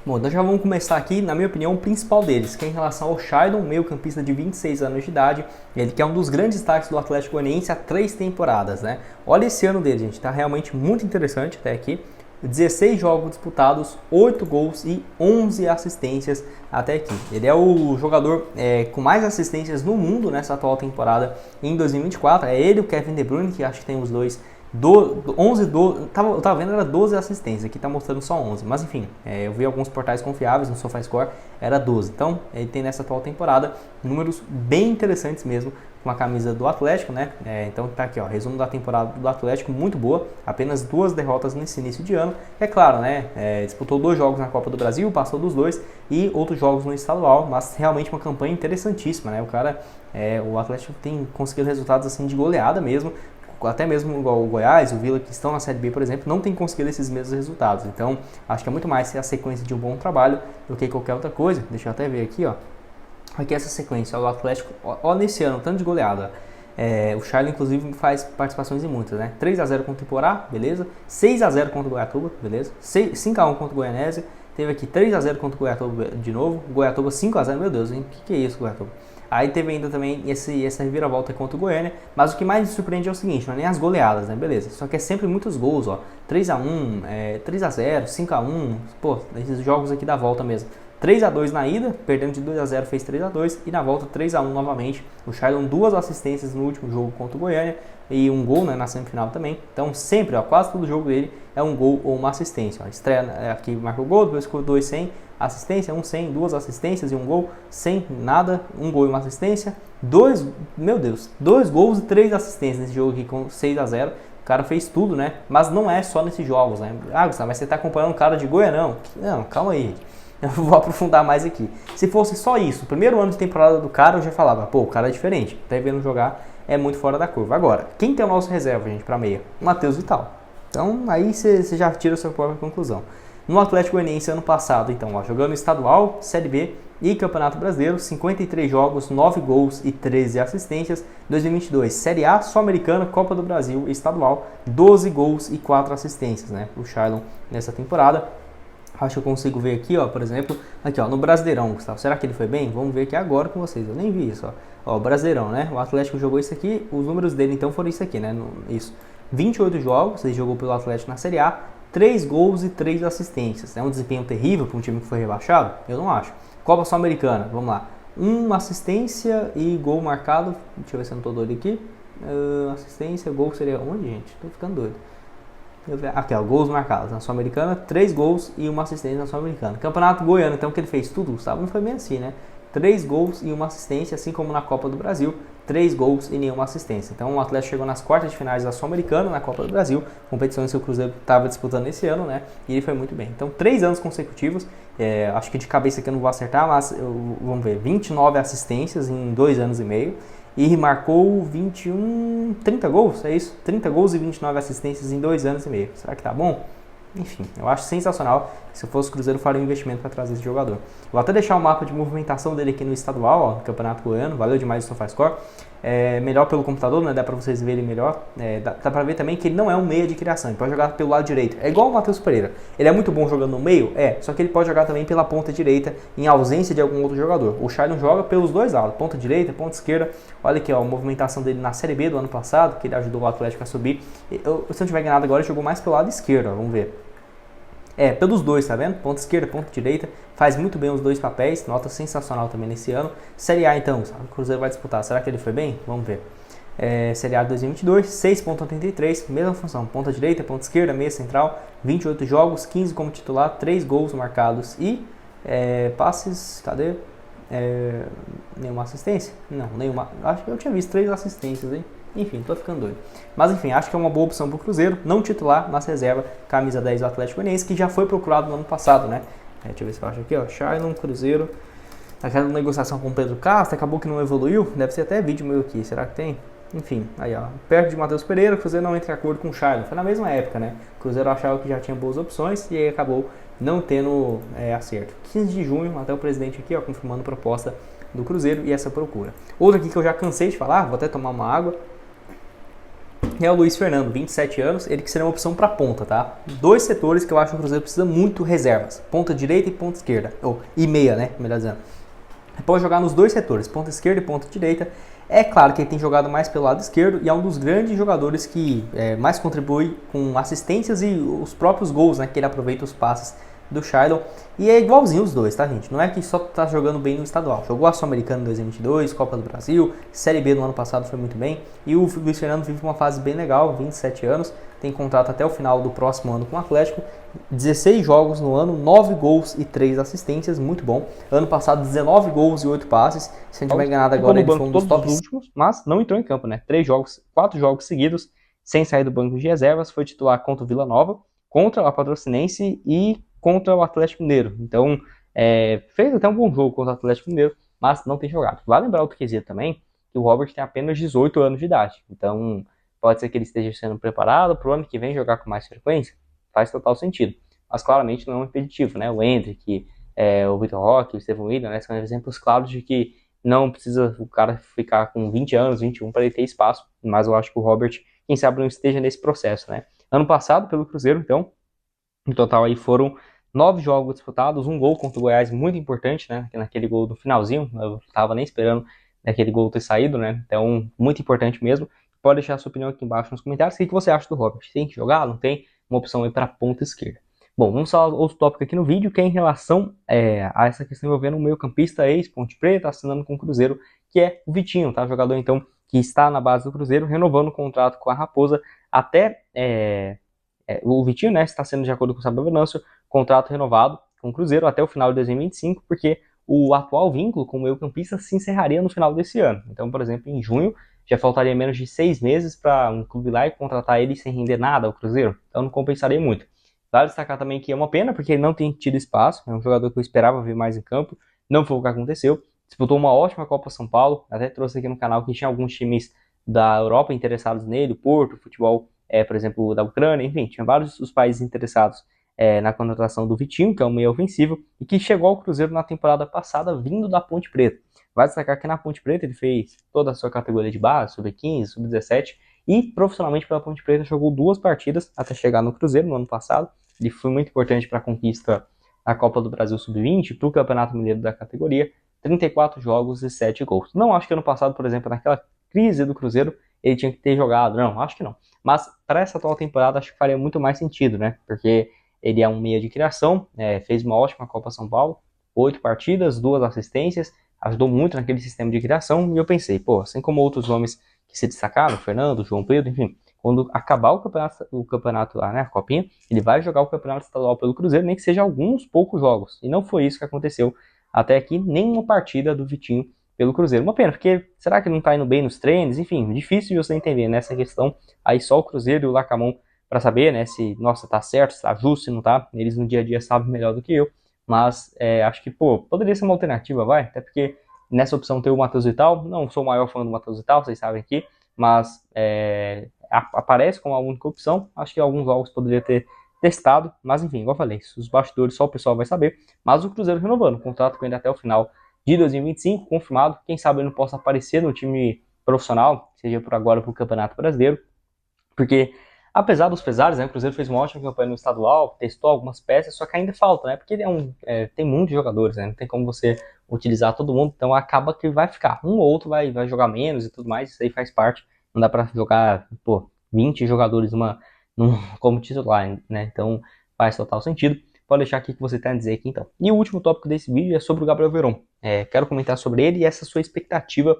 Bom, então já vamos começar aqui, na minha opinião, o principal deles, que é em relação ao Shailon, meio campista de 26 anos de idade, ele que é um dos grandes destaques do Atlético Goianiense há 3 temporadas, né? Olha esse ano dele, gente, tá realmente muito interessante até aqui. 16 jogos disputados, 8 gols e 11 assistências até aqui. Ele é o jogador com mais assistências no mundo nessa atual temporada em 2024. É ele e o Kevin De Bruyne, que acho que tem os dois. 11, eu tava vendo, era 12 assistências, aqui tá mostrando só 11, mas enfim, eu vi alguns portais confiáveis, no SofaScore era 12, então ele tem nessa atual temporada números bem interessantes mesmo, com a camisa do Atlético, né, então tá aqui, ó, resumo da temporada do Atlético, muito boa, apenas 2 derrotas nesse início de ano, é claro, né, disputou 2 jogos na Copa do Brasil, passou dos 2, e outros jogos no estadual, mas realmente uma campanha interessantíssima, né, o Atlético tem conseguido resultados assim de goleada mesmo, até mesmo igual o Goiás, o Vila, que estão na Série B, por exemplo, não tem conseguido esses mesmos resultados. Então, acho que é muito mais a sequência de um bom trabalho do que qualquer outra coisa. Deixa eu até ver aqui, ó. Aqui essa sequência, ó, o Atlético, ó, nesse ano, tanto de goleada. O Shailon, inclusive, faz participações em muitas, né? 3x0 contra o Iporá, beleza? 6x0 contra o Goiatuba, beleza? 5x1 contra o Goianésia. Teve aqui 3x0 contra o Goiatuba de novo. Goiatuba 5x0, meu Deus, hein? O que é isso, Goiatuba? Aí teve ainda também essa reviravolta contra o Goiânia, mas o que mais me surpreende é o seguinte, não é nem as goleadas, né, beleza, só que é sempre muitos gols, ó, 3x1, 3x0, 5x1, pô, esses jogos aqui da volta mesmo. 3x2 na ida, perdendo de 2x0 fez 3x2 e na volta 3x1 novamente. O Shailon 2 assistências no último jogo contra o Goiânia e um gol, né, na semifinal também. Então sempre, ó, quase todo jogo dele é um gol ou uma assistência. Ó. Estreia aqui marcou gol, depois ficou 2 sem assistência, 1 sem, 2 assistências e um gol, sem nada, um gol e uma assistência. 2 gols e 3 assistências nesse jogo aqui com 6x0. O cara fez tudo, né? Mas não é só nesses jogos, né? Ah, Gustavo, mas você tá acompanhando um cara de Goianão? Não, calma aí. Eu vou aprofundar mais aqui. Se fosse só isso, o primeiro ano de temporada do cara, eu já falava, pô, o cara é diferente. Até vendo jogar é muito fora da curva. Agora, quem tem o nosso reserva, gente, pra meia? Matheus Vital. Então, aí você já tira a sua própria conclusão. No Atlético Goianiense ano passado, então, ó, jogando estadual, Série B e Campeonato Brasileiro, 53 jogos, 9 gols e 13 assistências. 2022, Série A, Sul-Americana, Copa do Brasil e estadual, 12 gols e 4 assistências, né, o Shailon nessa temporada. Acho que eu consigo ver aqui, ó, por exemplo, aqui, ó, no Brasileirão, Gustavo. Será que ele foi bem? Vamos ver aqui agora com vocês. Eu nem vi isso, ó. Ó, o Brasileirão, né? O Atlético jogou isso aqui, os números dele então foram isso aqui, né? Isso. 28 jogos, ele jogou pelo Atlético na Série A, 3 gols e 3 assistências. É um desempenho terrível para um time que foi rebaixado? Eu não acho. Copa Sul-Americana, vamos lá. 1 assistência e gol marcado. Deixa eu ver se eu não tô doido aqui. Assistência, gol seria onde, gente? Tô ficando doido. Aqui, ó, gols marcados na Sul-Americana, 3 gols e 1 assistência na Sul-Americana. Campeonato Goiano, então, que ele fez tudo, Gustavo, não foi bem assim, né? 3 gols e 1 assistência, assim como na Copa do Brasil, 3 gols e nenhuma assistência. Então, o Atlético chegou nas quartas de finais da Sul-Americana, na Copa do Brasil, competições que o Cruzeiro estava disputando esse ano, né? E ele foi muito bem. Então, 3 anos consecutivos, acho que de cabeça aqui eu não vou acertar, mas vamos ver, 29 assistências em 2 anos e meio. E marcou 30 gols, é isso? 30 gols e 29 assistências em 2 anos e meio. Será que tá bom? Enfim, eu acho sensacional. Se eu fosse o Cruzeiro, faria um investimento para trazer esse jogador. Vou até deixar o mapa de movimentação dele aqui no estadual, ó, no Campeonato Goiano. Valeu demais o SofaScore. Melhor pelo computador, né? Dá para vocês verem melhor. Dá para ver também que ele não é um meia de criação. Ele pode jogar pelo lado direito. É igual o Matheus Pereira. Ele é muito bom jogando no meio? Só que ele pode jogar também pela ponta direita, em ausência de algum outro jogador. O Shailon joga pelos dois lados, ponta direita, ponta esquerda. Olha aqui, ó, a movimentação dele na Série B do ano passado, que ele ajudou o Atlético a subir. Se eu não tiver enganado agora, ele jogou mais pelo lado esquerdo, ó, vamos ver. Pelos dois, tá vendo? Ponta esquerda, ponta direita, faz muito bem os dois papéis, nota sensacional também nesse ano. Série A então, sabe? O Cruzeiro vai disputar, será que ele foi bem? Vamos ver. Série A de 2022, 6.83, mesma função, ponta direita, ponta esquerda, meia central, 28 jogos, 15 como titular, 3 gols marcados e passes, cadê? Nenhuma assistência? Não, nenhuma, acho que eu tinha visto 3 assistências, hein? Enfim, tô ficando doido. Mas enfim, acho que é uma boa opção pro Cruzeiro, não titular nas reservas, camisa 10 do Atlético Goianiense, que já foi procurado no ano passado, né? Deixa eu ver se eu acho aqui, ó, Shailon, Cruzeiro, aquela negociação com o Pedro Castro, acabou que não evoluiu, deve ser até vídeo meu aqui, será que tem? Enfim, aí ó, perto de Matheus Pereira, o Cruzeiro não entra em acordo com o Shailon, foi na mesma época, né? O Cruzeiro achava que já tinha boas opções e aí acabou não tendo acerto. 15 de junho, até o presidente aqui, ó, confirmando a proposta do Cruzeiro e essa procura. Outra aqui que eu já cansei de falar, vou até tomar uma água. é o Luiz Fernando, 27 anos, ele que será uma opção para ponta, tá? Dois setores que eu acho que o Cruzeiro precisa muito reservas, ponta direita e ponta esquerda, e meia, né, melhor dizendo. Pode jogar nos dois setores, ponta esquerda e ponta direita. É claro que ele tem jogado mais pelo lado esquerdo e é um dos grandes jogadores que mais contribui com assistências e os próprios gols, né, que ele aproveita os passes do Shailon. E é igualzinho os dois, tá, gente? Não é que só tá jogando bem no estadual. Jogou a Sul-Americana em 2022, Copa do Brasil, Série B no ano passado foi muito bem. E o Luiz Fernando vive uma fase bem legal, 27 anos, tem contrato até o final do próximo ano com o Atlético. 16 jogos no ano, 9 gols e 3 assistências, muito bom. Ano passado, 19 gols e 8 passes. Se a gente tiver enganado agora, ele foi um dos tops últimos, mas não entrou em campo, né? 4 jogos seguidos, sem sair do banco de reservas. Foi titular contra o Vila Nova, contra a Patrocinense e contra o Atlético Mineiro. Então, fez até um bom jogo contra o Atlético Mineiro, mas não tem jogado. Vale lembrar outro quesito também, que o Robert tem apenas 18 anos de idade. Então, pode ser que ele esteja sendo preparado para o ano que vem jogar com mais frequência. Faz total sentido. Mas claramente não é um impeditivo, né? O Hendrick, o Vitor Roque, o Estevão Willian, né? São exemplos claros de que não precisa o cara ficar com 20 anos, 21 para ele ter espaço. Mas eu acho que o Robert, quem sabe, não esteja nesse processo, né? Ano passado, pelo Cruzeiro, então, no total aí foram 9 jogos disputados, um gol contra o Goiás muito importante, né? Naquele gol do finalzinho, eu não estava nem esperando aquele gol ter saído, né? Então, muito importante mesmo. Pode deixar a sua opinião aqui embaixo nos comentários. O que você acha do Robert? Tem que jogar? Não tem? Uma opção aí para a ponta esquerda. Bom, vamos falar outro tópico aqui no vídeo, que é em relação a essa questão envolvendo o meio-campista ex-Ponte Preta, assinando com o Cruzeiro, que é o Vitinho, tá? Jogador, então, que está na base do Cruzeiro, renovando o contrato com a Raposa até... o Vitinho, né, está sendo de acordo com o Sábio Venâncio, contrato renovado com o Cruzeiro até o final de 2025, porque o atual vínculo com o meio-campista se encerraria no final desse ano. Então, por exemplo, em junho, já faltaria menos de 6 meses para um clube lá e contratar ele sem render nada ao Cruzeiro. Então não compensaria muito. Vale destacar também que é uma pena, porque ele não tem tido espaço. É um jogador que eu esperava ver mais em campo. Não foi o que aconteceu. Disputou uma ótima Copa São Paulo. Até trouxe aqui no canal que tinha alguns times da Europa interessados nele. O Porto, o futebol, por exemplo, da Ucrânia. Enfim, tinha vários dos países interessados na contratação do Vitinho, que é um meio ofensivo, e que chegou ao Cruzeiro na temporada passada vindo da Ponte Preta. Vai destacar que na Ponte Preta ele fez toda a sua categoria de base, sub-15, sub-17, e profissionalmente pela Ponte Preta jogou 2 partidas até chegar no Cruzeiro no ano passado. Ele foi muito importante para a conquista da Copa do Brasil sub-20, para o Campeonato Mineiro da categoria, 34 jogos e 7 gols. Não acho que ano passado, por exemplo, naquela crise do Cruzeiro, ele tinha que ter jogado, não, acho que não. Mas para essa atual temporada acho que faria muito mais sentido, né? Porque ele é um meia de criação, fez uma ótima Copa São Paulo, 8 partidas, 2 assistências, ajudou muito naquele sistema de criação, e eu pensei, pô, assim como outros nomes que se destacaram, Fernando, João Pedro, enfim, quando acabar o campeonato lá, né, a Copinha, ele vai jogar o campeonato estadual pelo Cruzeiro, nem que seja alguns poucos jogos, e não foi isso que aconteceu até aqui, nenhuma partida do Vitinho pelo Cruzeiro. Uma pena, porque será que ele não tá indo bem nos treinos? Enfim, difícil de você entender nessa questão, aí só o Cruzeiro e o Lacamon para saber, né, se, nossa, tá certo, se tá justo, se não tá, eles no dia a dia sabem melhor do que eu. Mas acho que, pô, poderia ser uma alternativa, vai? Até porque nessa opção tem o Matheus Vital. Não sou o maior fã do Matheus Vital, vocês sabem aqui. Mas aparece como a única opção. Acho que alguns jogos poderia ter testado. Mas enfim, igual eu falei, os bastidores só o pessoal vai saber. Mas o Cruzeiro renovando, contrato com ele até o final de 2025, confirmado. Quem sabe ele não possa aparecer no time profissional, seja por agora para o Campeonato Brasileiro. Porque... apesar dos pesares, né, o Cruzeiro fez uma ótima campanha no estadual, testou algumas peças, só que ainda falta, né? Porque ele tem muitos jogadores, né? Não tem como você utilizar todo mundo, então acaba que vai ficar. Um ou outro vai jogar menos e tudo mais, isso aí faz parte. Não dá pra jogar, 20 jogadores como titular, né? Então faz total sentido. Pode deixar aqui o que você tem a dizer aqui então. E o último tópico desse vídeo é sobre o Gabriel Veron. Quero comentar sobre ele e essa sua expectativa